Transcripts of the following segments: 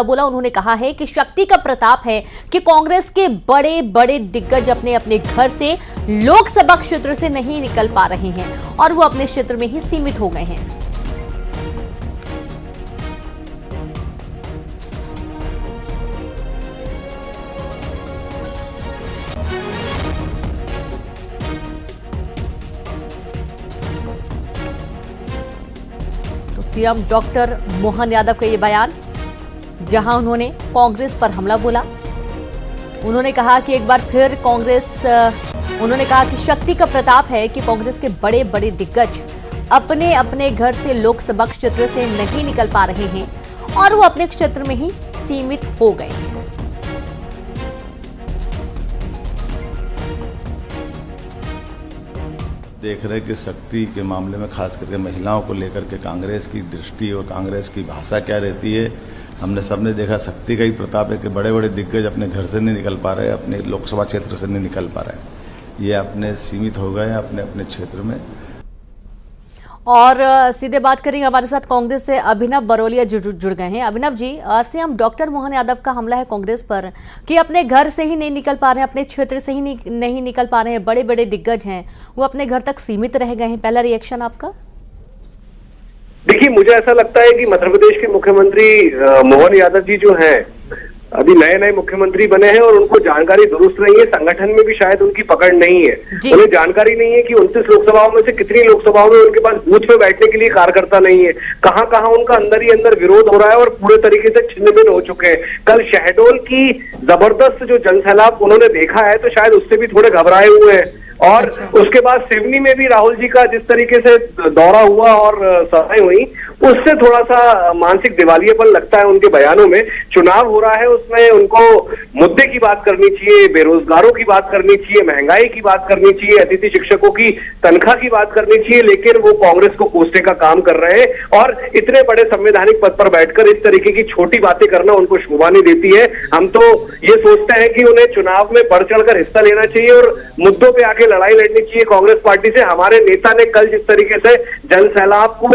बोला। उन्होंने कहा है कि शक्ति का प्रताप है कि कांग्रेस के बड़े बड़े दिग्गज अपने अपने घर से लोकसभा क्षेत्र से नहीं निकल पा रहे हैं और वो अपने क्षेत्र में ही सीमित हो गए हैं। तो सीएम डॉक्टर मोहन यादव का ये बयान, जहां उन्होंने कांग्रेस पर हमला बोला। उन्होंने कहा कि एक बार फिर उन्होंने कहा कि शक्ति का प्रताप है कि कांग्रेस के बड़े बड़े दिग्गज अपने अपने घर से लोकसभा क्षेत्र से नहीं निकल पा रहे हैं और वो अपने क्षेत्र में ही सीमित हो गए हैं। देख रहे कि शक्ति के मामले में खास करके महिलाओं को लेकर के कांग्रेस की दृष्टि और कांग्रेस की भाषा क्या रहती है, हमने सबने देखा। शक्ति का ही प्रताप है कि बड़े बड़े दिग्गज अपने घर से नहीं निकल पा रहे, अपने लोकसभा क्षेत्र से नहीं निकल पा रहे, ये अपने सीमित हो गए अपने अपने क्षेत्र में। और सीधे बात करेंगे, हमारे साथ कांग्रेस से अभिनव बरोलिया जुड़ गए हैं। अभिनव जी, सीएम डॉक्टर मोहन यादव का हमला है कांग्रेस पर कि अपने घर से ही नहीं निकल पा रहे हैं, अपने क्षेत्र से ही नहीं निकल पा रहे हैं, बड़े बड़े दिग्गज हैं वो अपने घर तक सीमित रह गए हैं। पहला रिएक्शन आपका? देखिए, मुझे ऐसा लगता है कि मध्य प्रदेश के मुख्यमंत्री मोहन यादव जी जो हैं, अभी नए नए मुख्यमंत्री बने हैं और उनको जानकारी दुरुस्त नहीं है, संगठन में भी शायद उनकी पकड़ नहीं है। उन्हें जानकारी नहीं है कि 29 लोकसभाओं में से कितनी लोकसभाओं में उनके पास बूथ पे बैठने के लिए कार्यकर्ता नहीं है, कहां कहां उनका अंदर ही अंदर विरोध हो रहा है और पूरे तरीके से छिन्न भिन्न हो चुके हैं। कल शहडोल की जबरदस्त जो जनसैलाब उन्होंने देखा है तो शायद उससे भी थोड़े घबराए हुए हैं। और उसके बाद सिवनी में भी राहुल जी का जिस तरीके से दौरा हुआ और सभाएं हुई, उससे थोड़ा सा मानसिक दिवालियापन लगता है उनके बयानों में। चुनाव हो रहा है, उसमें उनको मुद्दे की बात करनी चाहिए, बेरोजगारों की बात करनी चाहिए, महंगाई की बात करनी चाहिए, अतिथि शिक्षकों की तनख्वाह की बात करनी चाहिए, लेकिन वो कांग्रेस को कोसने का काम कर रहे हैं। और इतने बड़े संवैधानिक पद पर बैठकर इस तरीके की छोटी बातें करना उनको शोभा नहीं देती है। हम तो ये सोचते हैं कि उन्हें चुनाव में बढ़ चढ़कर हिस्सा लेना चाहिए और मुद्दों पर आके लड़ाई लड़नी चाहिए कांग्रेस पार्टी से। हमारे नेता ने कल जिस तरीके से जनसैलाब को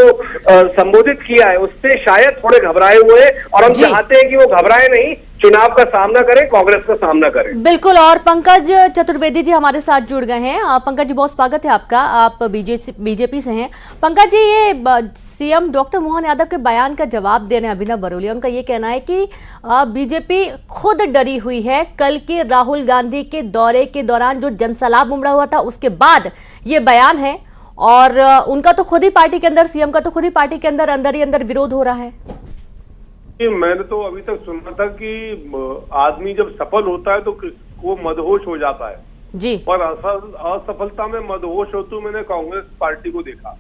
संबोधित किया है, उससे शायद थोड़े घबराए हुए हैं और हम चाहते हैं कि वो घबराए नहीं, चुनाव का सामना करें, कांग्रेस का सामना करें। बिल्कुल। और पंकज चतुर्वेदी जी हमारे साथ जुड़ गए हैं। पंकज जी, बहुत स्वागत है आपका, आप बीजेपी से हैं। पंकज जी, ये सीएम डॉक्टर मोहन यादव के बयान का जवाब दे रहे हैं अभिनव बरोलिया। उनका ये कहना है कि बीजेपी खुद डरी हुई है। कल के राहुल गांधी के दौरे के दौरान जो जनसैलाब उमड़ा हुआ था, उसके बाद ये बयान है और उनका तो खुद ही पार्टी के अंदर, सीएम का तो खुद ही पार्टी के अंदर ही अंदर विरोध हो रहा है। मैंने तो अभी तक सुना था कि आदमी जब सफल होता है तो वो मदहोश हो जाता है जी, और असफलता में मदहोश होते हुए मैंने कांग्रेस पार्टी को देखा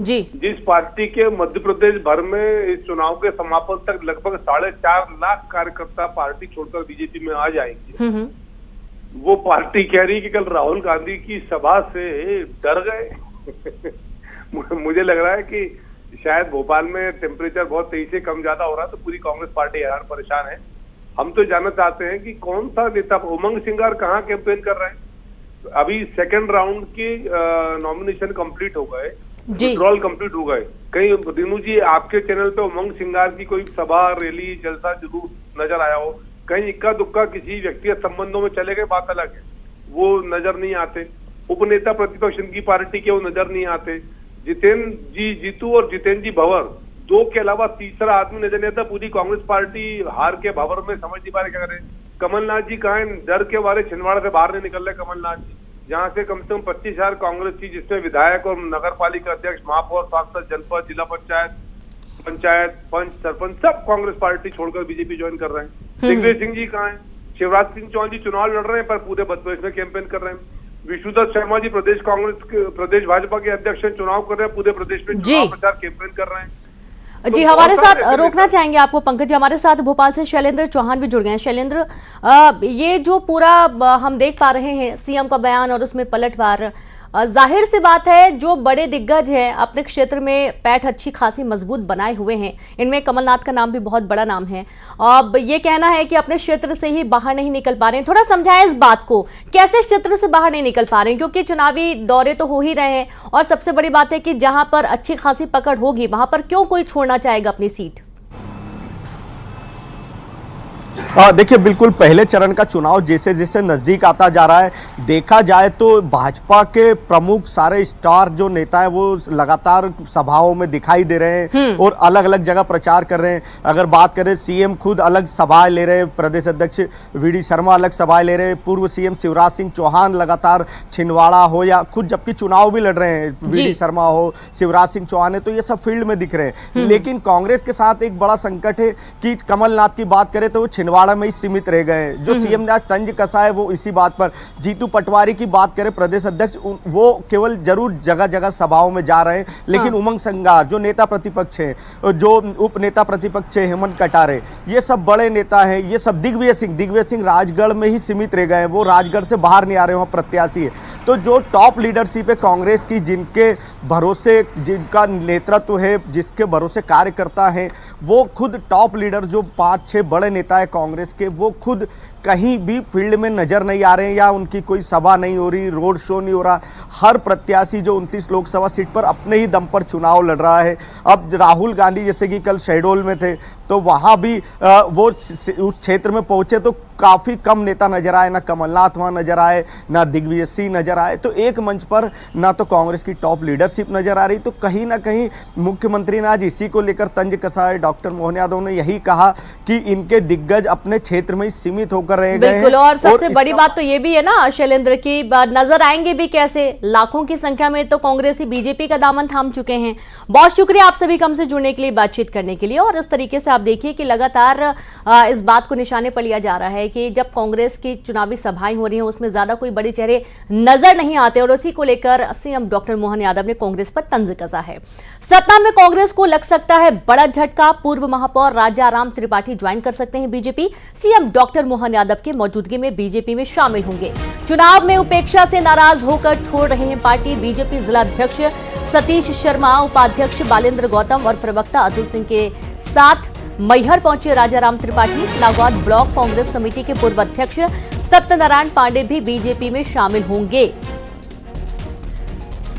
जी। जिस पार्टी के मध्य प्रदेश भर में इस चुनाव के समापन तक लगभग 4.5 लाख कार्यकर्ता पार्टी छोड़कर बीजेपी में आ जाएंगे, वो पार्टी कह रही कि कल राहुल गांधी की सभा से डर गए। मुझे लग रहा है कि शायद भोपाल में टेम्परेचर बहुत तेजी से कम ज्यादा हो रहा है तो पूरी कांग्रेस पार्टी हैरान परेशान है। हम तो जानना चाहते हैं कि कौन सा नेता, उमंग सिंगार कहाँ कैंपेन कर रहे हैं। अभी सेकंड राउंड की नॉमिनेशन कंप्लीट हो गए, विड्रॉल कंप्लीट हो गए। कहीं दिनू जी आपके चैनल पे उमंग सिंगार की कोई सभा, रैली, जलसा, जुलूस नजर आया हो? कहीं इक्का दुक्का किसी व्यक्तिगत संबंधों में चले गए, बात अलग है, वो नजर नहीं आते। उपनेता प्रतिपक्ष इनकी पार्टी के, वो नजर नहीं आते। जितेंद्र जी जीतू और जितेंद्र जी भंवर, दो के अलावा तीसरा आदमी नजर नहीं आता। पूरी कांग्रेस पार्टी हार के भंवर में समझ नहीं पा रहे क्या करें। कमलनाथ जी कहाँ हैं? डर के बारे छिंदवाड़ा से बाहर नहीं निकल रहे कमलनाथ जी, जहाँ से कम 25,000 कांग्रेस थी, जिसमें विधायक और नगर पालिका अध्यक्ष, महापौर, सांसद, जनपद, जिला पंचायत, पंच, सरपंच सब कांग्रेस पार्टी छोड़कर बीजेपी ज्वाइन कर रहे हैं। दिग्विजय सिंह जी कहाँ हैं? शिवराज सिंह चौहान जी चुनाव लड़ रहे हैं पर पूरे मध्य प्रदेश में कैंपेन कर रहे हैं। विष्णुदत्त शर्मा जी प्रदेश भाजपा के अध्यक्ष चुनाव कर रहे हैं, पूरे प्रदेश में चुनाव प्रचार कैंपेन कर रहे हैं। जी, हमारे साथ रोकना चाहेंगे आपको पंकज जी। हमारे साथ भोपाल से शैलेंद्र चौहान भी जुड़ गए हैं। शैलेंद्र, ये जो पूरा हम देख पा रहे हैं सीएम का बयान और उसमें पलटवार, जाहिर सी बात है जो बड़े दिग्गज हैं अपने क्षेत्र में पैठ अच्छी खासी मजबूत बनाए हुए हैं, इनमें कमलनाथ का नाम भी बहुत बड़ा नाम है। अब ये कहना है कि अपने क्षेत्र से ही बाहर नहीं निकल पा रहे हैं, थोड़ा समझाएं इस बात को, कैसे क्षेत्र से बाहर नहीं निकल पा रहे हैं? क्योंकि चुनावी दौरे तो हो ही रहे हैं और सबसे बड़ी बात है कि जहां पर अच्छी खासी पकड़ होगी वहां पर क्यों कोई छोड़ना चाहेगा अपनी सीट? देखिए, बिल्कुल पहले चरण का चुनाव जैसे जैसे नजदीक आता जा रहा है, देखा जाए तो भाजपा के प्रमुख सारे स्टार जो नेता हैं वो लगातार सभाओं में दिखाई दे रहे हैं और अलग अलग जगह प्रचार कर रहे हैं। अगर बात करें, सीएम खुद अलग सभाएं ले रहे हैं, प्रदेश अध्यक्ष वीडी शर्मा अलग सभाएं ले रहे हैं, पूर्व सीएम शिवराज सिंह चौहान लगातार छिंदवाड़ा हो या खुद जबकि चुनाव भी लड़ रहे हैं, वीडी शर्मा हो, शिवराज सिंह चौहान है, तो ये सब फील्ड में दिख रहे हैं। लेकिन कांग्रेस के साथ एक बड़ा संकट है कि कमलनाथ की बात करें तो वो छिंदवाड़ा में ही सीमित रह गए। जो सीएम ने आज तंज कसा है वो इसी बात पर। जीतू पटवारी की बात करें, प्रदेश अध्यक्ष, वो केवल जरूर जगह जगह सभाओं में जा रहे हैं, लेकिन उमंग संगार जो नेता प्रतिपक्ष है, जो उप नेता प्रतिपक्ष है हेमंत कटारे, ये सब बड़े नेता हैं। ये सब दिग्विजय सिंह राजगढ़ में ही सीमित रह गए हैं, वो राजगढ़ से बाहर नहीं आ रहे, वहां प्रत्याशी है। तो जो टॉप लीडरशिप है कांग्रेस की, जिनके भरोसे, जिनका नेतृत्व है, जिसके भरोसे कार्यकर्ता हैं, वो खुद टॉप लीडर जो 5-6 बड़े नेता है कांग्रेस के, वो खुद कहीं भी फील्ड में नजर नहीं आ रहे हैं या उनकी कोई सभा नहीं हो रही, रोड शो नहीं हो रहा। हर प्रत्याशी जो 29 लोकसभा सीट पर अपने ही दम पर चुनाव लड़ रहा है। अब राहुल गांधी जैसे कि कल शहडोल में थे तो वहां भी वो उस क्षेत्र में पहुंचे तो काफी कम नेता नजर आए, ना कमलनाथ वहां नजर आए, ना दिग्विजय सिंह नजर आए। तो एक मंच पर ना तो कांग्रेस की टॉप लीडरशिप नजर आ रही। तो कहीं ना कहीं मुख्यमंत्री ने आज इसी को लेकर तंज कसा है। डॉक्टर मोहन यादव ने यही कहा कि इनके दिग्गज अपने क्षेत्र में ही सीमित होकर रह गए हैं। बिल्कुल, और सबसे बड़ी बात तो ये भी है ना शैलेंद्र की, नजर आएंगे भी कैसे? लाखों की संख्या में तो कांग्रेसी बीजेपी का दामन थाम चुके हैं। बहुत शुक्रिया आप सभी कम से जुड़ने के लिए, बातचीत करने के लिए। और इस तरीके से आप देखिए कि लगातार इस बात को निशाने पर लिया जा रहा है कि जब कांग्रेस की चुनावी सभाएं हो रही हैं उसमें ज्यादा कोई बड़े चेहरे नजर नहीं आते, और उसी को लेकर सीएम डॉक्टर मोहन यादव ने कांग्रेस पर तंज कसा है। सतना में कांग्रेस को लग सकता है बड़ा झटका। पूर्व महापौर राजाराम त्रिपाठी ज्वाइन कर सकते हैं BJP. CM doctor Mohan Yadav की मौजूदगी में बीजेपी में शामिल होंगे। चुनाव में उपेक्षा से नाराज होकर छोड़ रहे हैं पार्टी। बीजेपी जिला अध्यक्ष सतीश शर्मा, उपाध्यक्ष बालेंद्र गौतम और प्रवक्ता अतुल सिंह के साथ मैहर पहुंचे राजाराम त्रिपाठी। नागौद ब्लॉक कांग्रेस कमेटी के पूर्व अध्यक्ष सत्यनारायण पांडे भी बीजेपी में शामिल होंगे।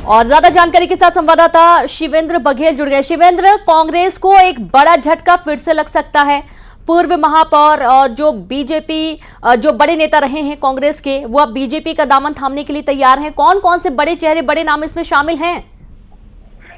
और ज्यादा जानकारी के साथ संवाददाता शिवेंद्र बघेल जुड़ गए। शिवेंद्र, कांग्रेस को एक बड़ा झटका फिर से लग सकता है। पूर्व महापौर और जो बीजेपी जो बड़े नेता रहे हैं कांग्रेस के, वो अब बीजेपी का दामन थामने के लिए तैयार हैं। कौन कौन से बड़े चेहरे, बड़े नाम इसमें शामिल हैं?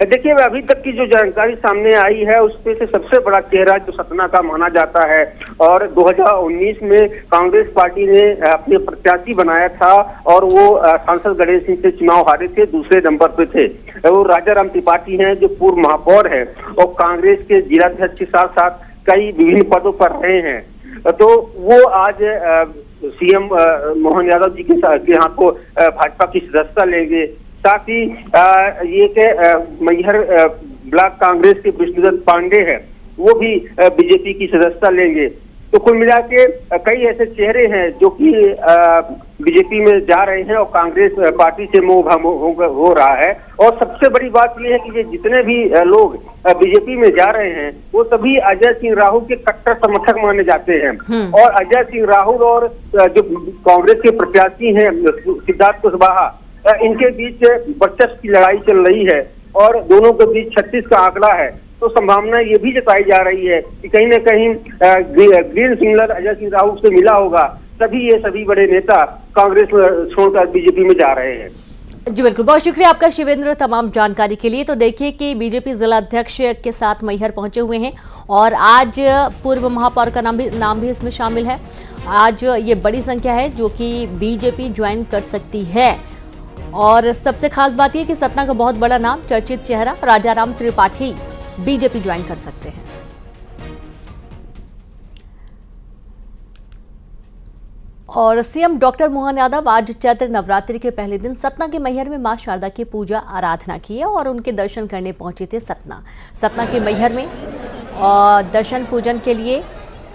देखिए, अभी तक की जो जानकारी सामने आई है उसमें से सबसे बड़ा चेहरा जो सतना का माना जाता है, और 2019 में कांग्रेस पार्टी ने अपने प्रत्याशी बनाया था और वो सांसद गणेश सिंह से चुनाव हारे थे, दूसरे नंबर पे थे। वो राजाराम त्रिपाठी हैं जो पूर्व महापौर है और कांग्रेस के जिलाध्यक्ष के साथ साथ कई विभिन्न पदों पर रहे हैं। तो वो आज सीएम मोहन यादव जी के हाथों भाजपा की सदस्यता लेंगे। साथ ही ये के मैहर ब्लॉक कांग्रेस के विष्णुदत्त पांडे हैं, वो भी बीजेपी की सदस्यता लेंगे। तो कुल मिला के कई ऐसे चेहरे हैं जो कि बीजेपी में जा रहे हैं और कांग्रेस पार्टी से मोह हो रहा है। और सबसे बड़ी बात यह है कि ये जितने भी लोग बीजेपी में जा रहे हैं वो सभी अजय सिंह राहुल के कट्टर समर्थक माने जाते हैं। और अजय सिंह राहुल और जो कांग्रेस के प्रत्याशी हैं सिद्धार्थ कुशवाहा, इनके बीच वर्चस्व की लड़ाई चल रही है और दोनों के बीच 36 का आंकड़ा है। तो संभावना ये भी जताई जा रही है कि कहीं न कहीं ग्रीन सिग्नल अजय सिंह राहुल से मिला होगा, तभी ये सभी बड़े नेता कांग्रेस छोड़कर बीजेपी में जा रहे हैं। जी बिल्कुल, बहुत शुक्रिया आपका शिवेंद्र तमाम जानकारी के लिए। तो देखिए कि बीजेपी जिला अध्यक्ष के साथ मैहर पहुंचे हुए हैं और आज पूर्व महापौर का नाम भी इसमें शामिल है। आज ये बड़ी संख्या है जो कि बीजेपी ज्वाइन कर सकती है। और सबसे खास बात यह कि सतना का बहुत बड़ा नाम, चर्चित चेहरा राजाराम त्रिपाठी बीजेपी ज्वाइन कर सकते हैं। और सीएम डॉक्टर मोहन यादव आज चैत्र नवरात्रि के पहले दिन सतना के मैहर में मां शारदा की पूजा आराधना की है और उनके दर्शन करने पहुंचे थे सतना के मैहर में। और दर्शन पूजन के लिए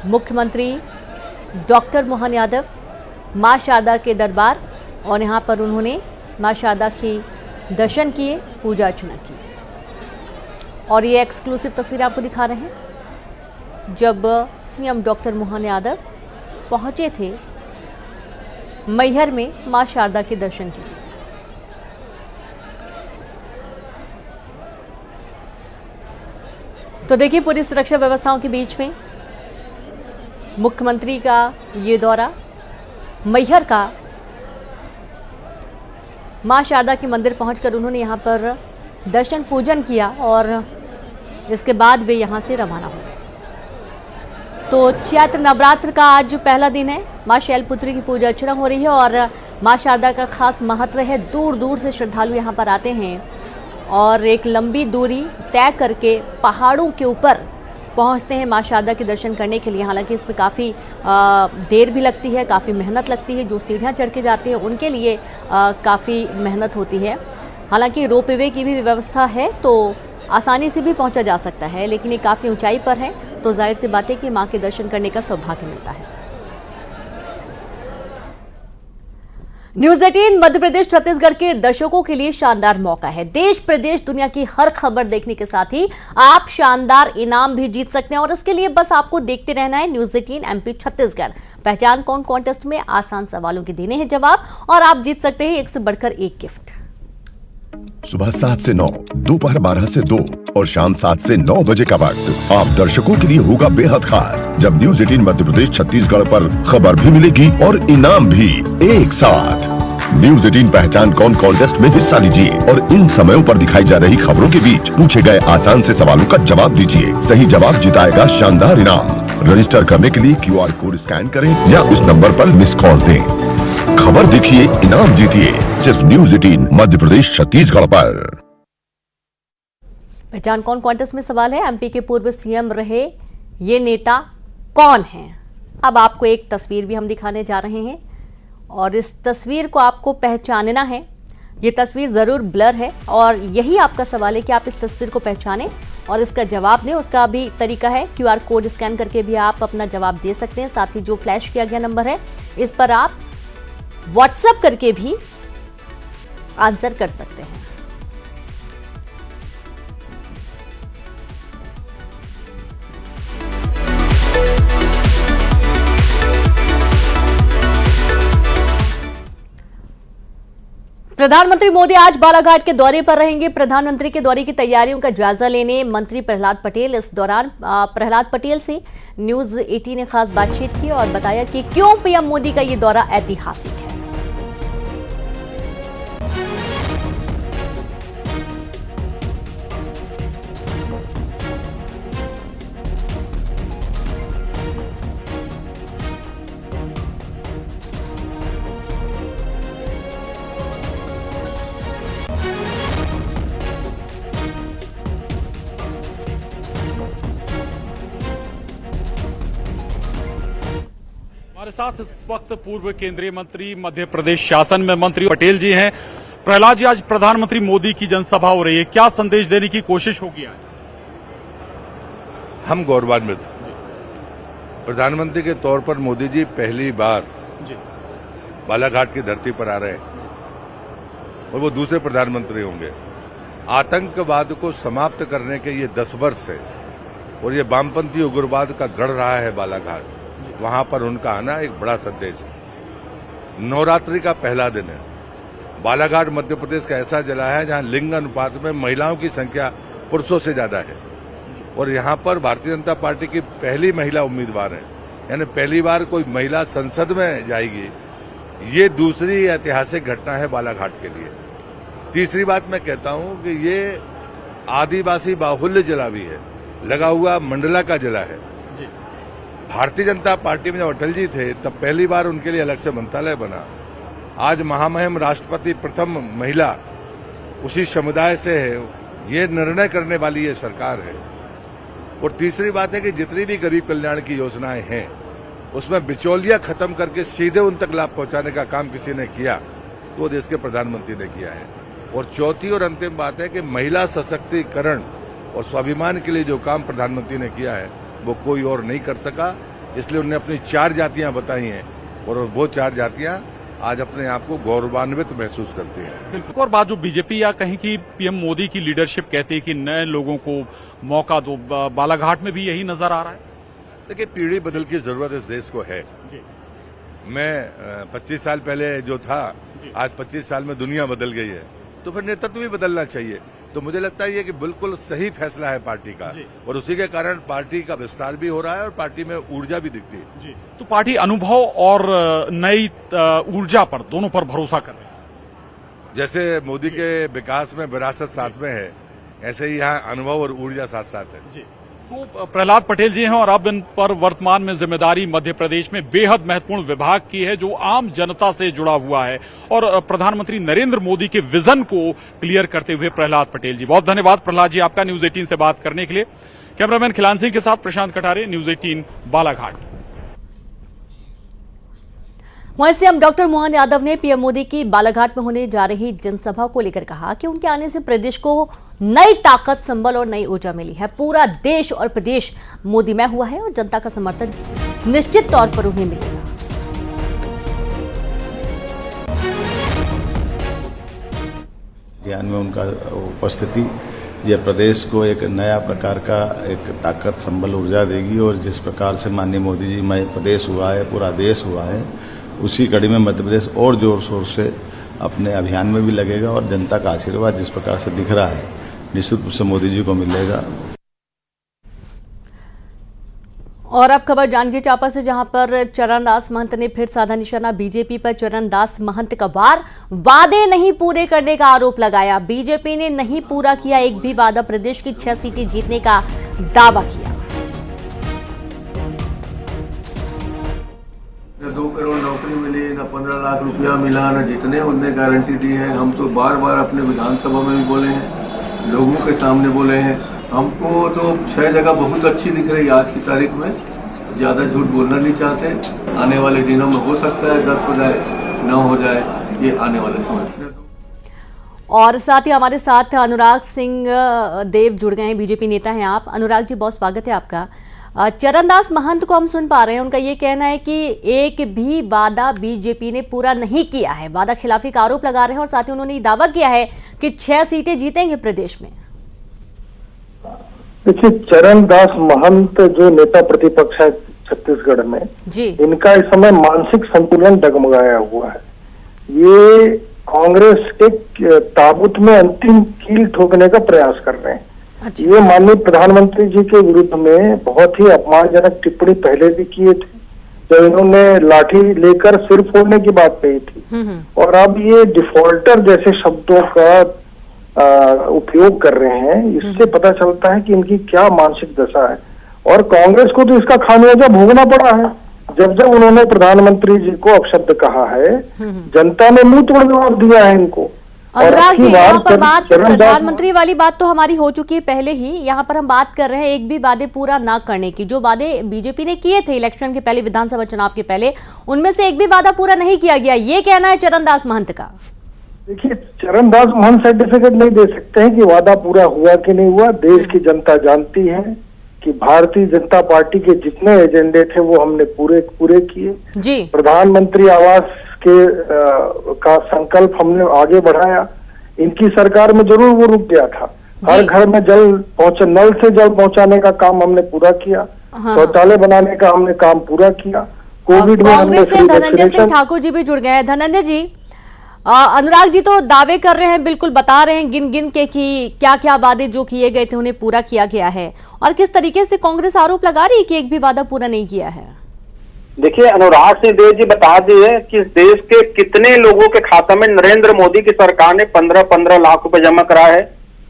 मुख्यमंत्री डॉक्टर मोहन यादव मां शारदा के दरबार, और यहां पर उन्होंने मां शारदा की दर्शन किए, पूजा अर्चना की। और ये एक्सक्लूसिव तस्वीर आपको दिखा रहे हैं जब सीएम डॉक्टर मोहन यादव पहुंचे थे मैहर में मां शारदा के दर्शन के लिए। तो देखिए पूरी सुरक्षा व्यवस्थाओं के बीच में मुख्यमंत्री का ये दौरा, मैहर का मां शारदा के मंदिर पहुंचकर उन्होंने यहां पर दर्शन पूजन किया और इसके बाद वे यहां से रवाना हो गए। तो चैत्र नवरात्र का आज पहला दिन है। मां शैलपुत्री की पूजा अर्चना हो रही है और मां शारदा का खास महत्व है। दूर दूर से श्रद्धालु यहां पर आते हैं और एक लंबी दूरी तय करके पहाड़ों के ऊपर पहुंचते हैं मां शारदा के दर्शन करने के लिए। हालांकि इसमें काफ़ी देर भी लगती है, काफ़ी मेहनत लगती है। जो सीढ़ियां चढ़ के जाते हैं उनके लिए काफ़ी मेहनत होती है। हालांकि रोपवे की भी व्यवस्था है तो आसानी से भी पहुंचा जा सकता है, लेकिन ये काफ़ी ऊंचाई पर है तो जाहिर सी बात है कि मां के दर्शन करने का सौभाग्य मिलता है। न्यूज़ 18 मध्य प्रदेश छत्तीसगढ़ के दर्शकों के लिए शानदार मौका है। देश प्रदेश दुनिया की हर खबर देखने के साथ ही आप शानदार इनाम भी जीत सकते हैं और इसके लिए बस आपको देखते रहना है न्यूज़ 18 MP छत्तीसगढ़। पहचान कौन कॉन्टेस्ट में आसान सवालों के देने हैं जवाब और आप जीत सकते हैं एक से बढ़कर एक गिफ्ट। सुबह 7 से 9, दोपहर 12 से 2 और शाम 7 से 9 बजे का वक्त आप दर्शकों के लिए होगा बेहद खास, जब न्यूज़ 18 मध्य प्रदेश छत्तीसगढ़ पर खबर भी मिलेगी और इनाम भी एक साथ। न्यूज़ 18 पहचान कौन कॉन्टेस्ट में हिस्सा लीजिए और इन समयों पर दिखाई जा रही खबरों के बीच पूछे गए आसान से सवालों का जवाब दीजिए। सही जवाब जिताएगा शानदार इनाम। रजिस्टर करने के लिए QR कोड स्कैन करें या उस नंबर पर मिस कॉल दें। खबर देखिए, इनाम जीतिए, सिर्फ न्यूज़ 18 मध्य प्रदेश छत्तीसगढ़ पर। पहचान कौन कॉन्टेस्ट में सवाल है, MP के पूर्व CM रहे ये नेता कौन हैं? अब आपको एक तस्वीर भी हम दिखाने जा रहे हैं और इस तस्वीर को आपको पहचानना है। ये तस्वीर ज़रूर ब्लर है और यही आपका सवाल है कि आप इस तस्वीर को पहचानें और इसका जवाब दें। उसका भी तरीका है, QR कोड स्कैन करके भी आप अपना जवाब दे सकते हैं। साथ ही जो फ्लैश किया गया नंबर है इस पर आप व्हाट्सएप करके भी आंसर कर सकते हैं। प्रधानमंत्री मोदी आज बालाघाट के दौरे पर रहेंगे। प्रधानमंत्री के दौरे की तैयारियों का जायजा लेने मंत्री प्रहलाद पटेल इस दौरान प्रहलाद पटेल से न्यूज़ 18 ने खास बातचीत की और बताया कि क्यों PM मोदी का ये दौरा ऐतिहासिक है। हमारे साथ इस वक्त पूर्व केंद्रीय मंत्री, मध्य प्रदेश शासन में मंत्री पटेल जी हैं। प्रहलाद जी, आज प्रधानमंत्री मोदी की जनसभा हो रही है, क्या संदेश देने की कोशिश होगी आज? हम गौरवान्वित प्रधानमंत्री के तौर पर मोदी जी पहली बार बालाघाट की धरती पर आ रहे हैं और वो दूसरे प्रधानमंत्री होंगे। आतंकवाद को समाप्त करने के ये 10 वर्ष है और ये वामपंथी उग्रवाद का गढ़ रहा है बालाघाट। वहां पर उनका आना एक बड़ा संदेश है। नवरात्रि का पहला दिन है। बालाघाट मध्य प्रदेश का ऐसा जिला है जहां लिंग अनुपात में महिलाओं की संख्या पुरुषों से ज्यादा है और यहां पर भारतीय जनता पार्टी की पहली महिला उम्मीदवार है, यानी पहली बार कोई महिला संसद में जाएगी। ये दूसरी ऐतिहासिक घटना है बालाघाट के लिए। तीसरी बात मैं कहता हूं कि ये आदिवासी बाहुल्य जिला भी है, लगा हुआ मंडला का जिला है। भारतीय जनता पार्टी में जब अटल जी थे तब पहली बार उनके लिए अलग से मंत्रालय बना। आज महामहिम राष्ट्रपति प्रथम महिला उसी समुदाय से है। ये निर्णय करने वाली ये सरकार है। और तीसरी बात है कि जितनी भी गरीब कल्याण की योजनाएं हैं उसमें बिचौलिया खत्म करके सीधे उन तक लाभ पहुंचाने का काम किसी ने किया तो वो देश के प्रधानमंत्री ने किया है। और चौथी और अंतिम बात है कि महिला सशक्तिकरण और स्वाभिमान के लिए जो काम प्रधानमंत्री ने किया है वो कोई और नहीं कर सका, इसलिए उन्होंने अपनी 4 जातियां बताई हैं और वो 4 जातियां आज अपने आप को गौरवान्वित महसूस करती हैं। एक और बात जो बीजेपी या कहीं की PM मोदी की लीडरशिप कहती है कि नए लोगों को मौका दो, बालाघाट में भी यही नजर आ रहा है। देखिए, पीढ़ी बदल की जरूरत इस देश को है। मैं 25 साल पहले जो था, आज 25 साल में दुनिया बदल गई है, तो फिर नेतृत्व भी बदलना चाहिए। तो मुझे लगता है ये कि बिल्कुल सही फैसला है पार्टी का, और उसी के कारण पार्टी का विस्तार भी हो रहा है और पार्टी में ऊर्जा भी दिखती है। तो पार्टी अनुभव और नई ऊर्जा पर, दोनों पर भरोसा कर रही है। जैसे मोदी के विकास में विरासत साथ में है, ऐसे ही यहाँ अनुभव और ऊर्जा साथ साथ है। तो प्रहलाद पटेल जी हैं और अब इन पर वर्तमान में जिम्मेदारी मध्य प्रदेश में बेहद महत्वपूर्ण विभाग की है, जो आम जनता से जुड़ा हुआ है और प्रधानमंत्री नरेंद्र मोदी के विजन को क्लियर करते हुए प्रहलाद पटेल जी। बहुत धन्यवाद प्रहलाद जी आपका न्यूज 18 से बात करने के लिए। कैमरामैन खिलान सिंह के साथ प्रशांत कटारे, न्यूज 18 बालाघाट। वहीं सीएम डॉक्टर मोहन यादव ने पीएम मोदी की बालाघाट में होने जा रही जनसभा को लेकर कहा कि उनके आने से प्रदेश को नई ताकत, संबल और नई ऊर्जा मिली है। पूरा देश और प्रदेश मोदीमय हुआ है और जनता का समर्थन निश्चित तौर पर उन्हें मिलेगा। ज्ञान में उनका उपस्थिति यह प्रदेश को एक नया प्रकार का एक ताकत, संबल, ऊर्जा देगी और जिस प्रकार से माननीय मोदी जी में प्रदेश हुआ है, पूरा देश हुआ है, उसी कड़ी में मध्य प्रदेश और जोर शोर से अपने अभियान में भी लगेगा और जनता का आशीर्वाद जिस प्रकार से दिख रहा है निश्चित रूप से मोदी जी को मिलेगा। और अब खबर जांजगीर चांपा से, जहां पर चरणदास महंत ने फिर साधा निशाना बीजेपी पर। चरणदास महंत का वादे नहीं पूरे करने का आरोप लगाया। बीजेपी ने नहीं पूरा किया एक भी वादा, प्रदेश की 6 सीटें जीतने का दावा किया। 2 करोड़ नौकरी मिली, न 15 लाख रुपया मिला, न जितने उनने गारंटी दी है। हम तो बार बार अपने विधानसभा में भी बोले हैं, लोगों के सामने बोले हैं। हमको तो 6 जगह बहुत अच्छी दिख रही आज की तारीख में। ज्यादा झूठ बोलना नहीं चाहते। आने वाले दिनों में हो सकता है 10 हो जाए, 9 हो जाए, ये आने वाले समय। और साथ ही हमारे साथ अनुराग सिंह देव जुड़ गए हैं, बीजेपी नेता हैं आप। अनुराग जी, बहुत स्वागत है आपका। चरणदास महंत को हम सुन पा रहे हैं, उनका ये कहना है कि एक भी वादा बीजेपी ने पूरा नहीं किया है, वादा खिलाफी का आरोप लगा रहे हैं और साथ ही उन्होंने ये दावा किया है कि 6 सीटें जीतेंगे प्रदेश में। देखिए, चरणदास महंत जो नेता प्रतिपक्ष है छत्तीसगढ़ में जी, इनका इस समय मानसिक संतुलन डगमगाया हुआ है। ये कांग्रेस के ताबूत में अंतिम कील ठोकने का प्रयास कर रहे हैं। ये माननीय प्रधानमंत्री जी के विरुद्ध में बहुत ही अपमानजनक टिप्पणी पहले भी किए थे, जब इन्होंने लाठी लेकर सिर फोड़ने की बात कही थी, और अब ये डिफॉल्टर जैसे शब्दों का उपयोग कर रहे हैं। इससे पता चलता है कि इनकी क्या मानसिक दशा है। और कांग्रेस को तो इसका खामियाजा भोगना पड़ा है। जब जब उन्होंने प्रधानमंत्री जी को अपशब्द कहा है, जनता ने मुंह तोड़ जवाब दिया है इनको। अनुराग जी, यहाँ पर बात प्रधानमंत्री वाली बात तो हमारी हो चुकी है पहले ही। यहाँ पर हम बात कर रहे हैं एक भी वादे पूरा ना करने की। जो वादे बीजेपी ने किए थे इलेक्शन के पहले, विधानसभा चुनाव के पहले, उनमें से एक भी वादा पूरा नहीं किया गया, ये कहना है चरणदास महंत का। देखिए, चरणदास महंत सर्टिफिकेट नहीं दे सकते हैं कि वादा पूरा हुआ कि नहीं हुआ। देश की जनता जानती है कि भारतीय जनता पार्टी के जितने एजेंडे थे वो हमने पूरे किए जी। प्रधानमंत्री आवास का संकल्प हमने आगे बढ़ाया। इनकी सरकार में जरूर वो रुक गया था। हर घर में नल से जल पहुंचाने का काम हमने पूरा किया। शौचालय बनाने का हमने काम पूरा किया। कोविड में हमने धनंजय सिंह ठाकुर जी भी जुड़ गए हैं। धनंजय जी, अनुराग जी तो दावे कर रहे हैं, बिल्कुल बता रहे हैं गिन गिन के कि क्या क्या वादे जो किए गए थे उन्हें पूरा किया गया है, और किस तरीके से कांग्रेस आरोप लगा रही है कि एक भी वादा पूरा नहीं किया है। देखिए, अनुराग सिंह देव जी बता दिए कि देश के कितने लोगों के खाता में नरेंद्र मोदी की सरकार ने 15-15 लाख रुपए जमा कराया है।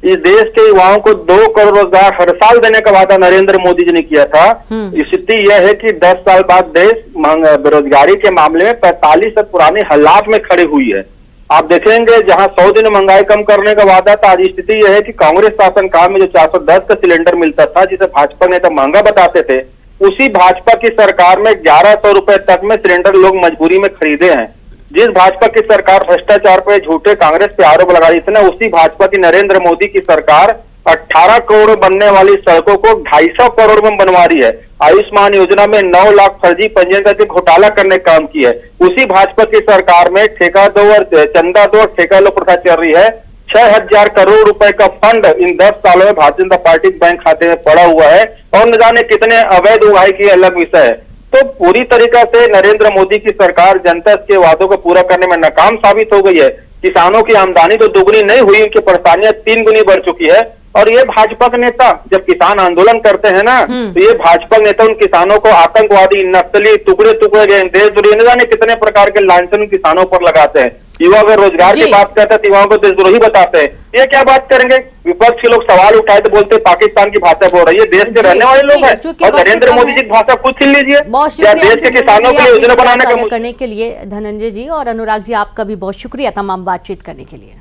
इस देश के युवाओं को 2 करोड़ रोजगार हर साल देने का वादा नरेंद्र मोदी जी ने किया था। स्थिति यह है कि 10 साल बाद देश बेरोजगारी के मामले में 45 से पुराने हालात में खड़ी हुई है। आप देखेंगे जहां 100 दिन महंगाई कम करने का वादा था, आज स्थिति यह है कि कांग्रेस शासनकाल में जो 410 का सिलेंडर मिलता था, जिसे भाजपा नेता महंगा बताते थे, उसी भाजपा की सरकार में 1100 रुपए तक में सिलेंडर लोग मजबूरी में खरीदे हैं। जिस भाजपा की सरकार भ्रष्टाचार पे झूठे कांग्रेस पे आरोप लगा रही थी ना, उसी भाजपा की नरेंद्र मोदी की सरकार 18 करोड़ बनने वाली सड़कों को 250 करोड़ में बनवा रही है। आयुष्मान योजना में 9 लाख फर्जी पंजीयन करके घोटाला करने का काम किया है। उसी भाजपा की सरकार में ठेका दो और चंदा दो और ठेका लो प्रथा चल रही है। 6000 करोड़ रुपए का फंड इन 10 सालों में भारतीय जनता पार्टी बैंक खाते में पड़ा हुआ है, और न जाने कितने अवैध उगाही की अलग विषय है। तो पूरी तरीका से नरेंद्र मोदी की सरकार जनता के वादों को पूरा करने में नाकाम साबित हो गई है। किसानों की आमदनी तो दुगनी नहीं हुई, उनकी परेशानियां 3 गुनी बढ़ चुकी है। और ये भाजपा के नेता जब किसान आंदोलन करते हैं ना, तो ये भाजपा के नेता उन किसानों को आतंकवादी, नक्सली, टुकड़े टुकड़े देशद्रोही, न जाने कितने प्रकार के लांछन किसानों पर लगाते हैं। युवा अगर रोजगार की बात करते हैं तो युवाओं को देशद्रोही बताते हैं। ये क्या बात करेंगे? विपक्ष के लोग सवाल उठाए तो बोलते पाकिस्तान की भाषा बोल रही है। देश के रहने वाले लोग हैं और नरेंद्र मोदी जी की भाषा खुद छीन लीजिए। क्या देश के किसानों के लिए योजना बनाने का करने के लिए धनंजय जी और अनुराग जी, आपका भी बहुत शुक्रिया तमाम बातचीत करने के लिए।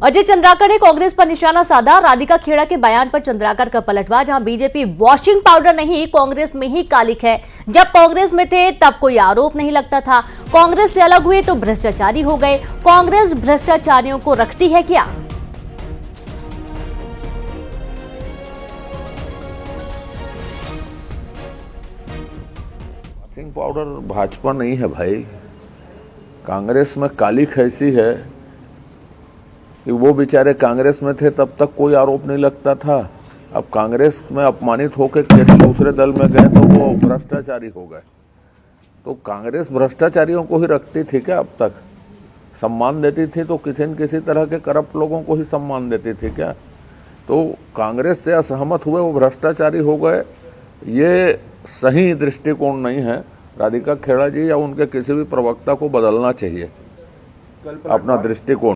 अजय चंद्राकर ने कांग्रेस पर निशाना साधा। राधिका खेड़ा के बयान पर चंद्राकर का पलटवार, जहां बीजेपी वॉशिंग पाउडर नहीं कांग्रेस में ही कालिक है। जब कांग्रेस में थे तब कोई आरोप नहीं लगता था, कांग्रेस से अलग हुए तो भ्रष्टाचारी हो गए। कांग्रेस भ्रष्टाचारियों को रखती है क्या? वॉशिंग पाउडर भाजपा नहीं है भाई, कांग्रेस में कालिक ऐसी है कि वो बेचारे कांग्रेस में थे तब तक कोई आरोप नहीं लगता था। अब कांग्रेस में अपमानित होकर किसी दूसरे दल में गए तो वो भ्रष्टाचारी हो गए। तो कांग्रेस भ्रष्टाचारियों को ही रखती थी क्या? अब तक सम्मान देती थी तो किसी न किसी तरह के करप्ट लोगों को ही सम्मान देती थी क्या? तो कांग्रेस से असहमत हुए, वो भ्रष्टाचारी हो गए, ये सही दृष्टिकोण नहीं है। राधिका खेड़ा जी या उनके किसी भी प्रवक्ता को बदलना चाहिए अपना दृष्टिकोण।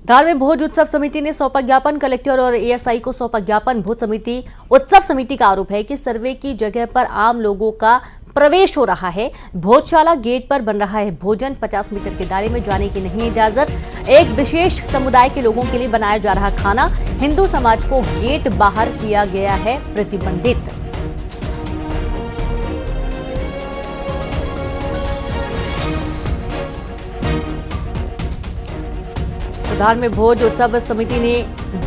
धार में भोज उत्सव समिति ने सौंपा ज्ञापन, कलेक्टर और एएसआई को सौंपा ज्ञापन। भोज समिति उत्सव समिति का आरोप है कि सर्वे की जगह पर आम लोगों का प्रवेश हो रहा है। भोजशाला गेट पर बन रहा है भोजन, 50 मीटर के दायरे में जाने की नहीं इजाजत। एक विशेष समुदाय के लोगों के लिए बनाया जा रहा खाना, हिंदू समाज को गेट बाहर किया गया है प्रतिबंधित। धार में भोज उत्सव समिति ने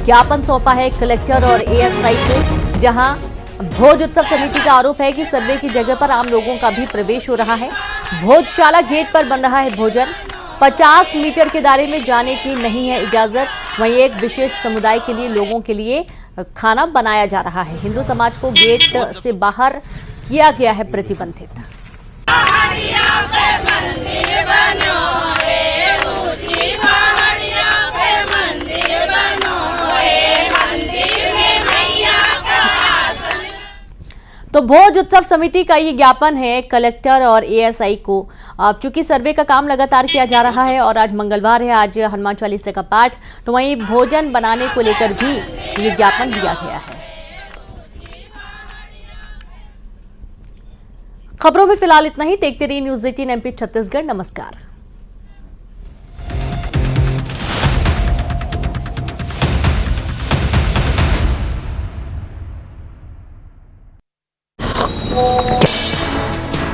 ज्ञापन सौंपा है कलेक्टर और एएसआई को, जहां भोज उत्सव समिति का आरोप है कि सर्वे की जगह पर आम लोगों का भी प्रवेश हो रहा है। भोजशाला गेट पर बन रहा है भोजन, 50 मीटर के दायरे में जाने की नहीं है इजाजत। वहीं एक विशेष समुदाय के लिए लोगों के लिए खाना बनाया जा रहा है। हिंदू समाज को गेट से बाहर किया गया है प्रतिबंधित। तो भोज उत्सव समिति का ये ज्ञापन है कलेक्टर और एएसआई को। अब चूंकि सर्वे का काम लगातार किया जा रहा है और आज मंगलवार है, आज हनुमान चालीसा का पाठ, तो वहीं भोजन बनाने को लेकर भी ये ज्ञापन दिया गया है। खबरों में फिलहाल इतना ही। देखते रहिए न्यूज़ 18 एमपी छत्तीसगढ़। नमस्कार।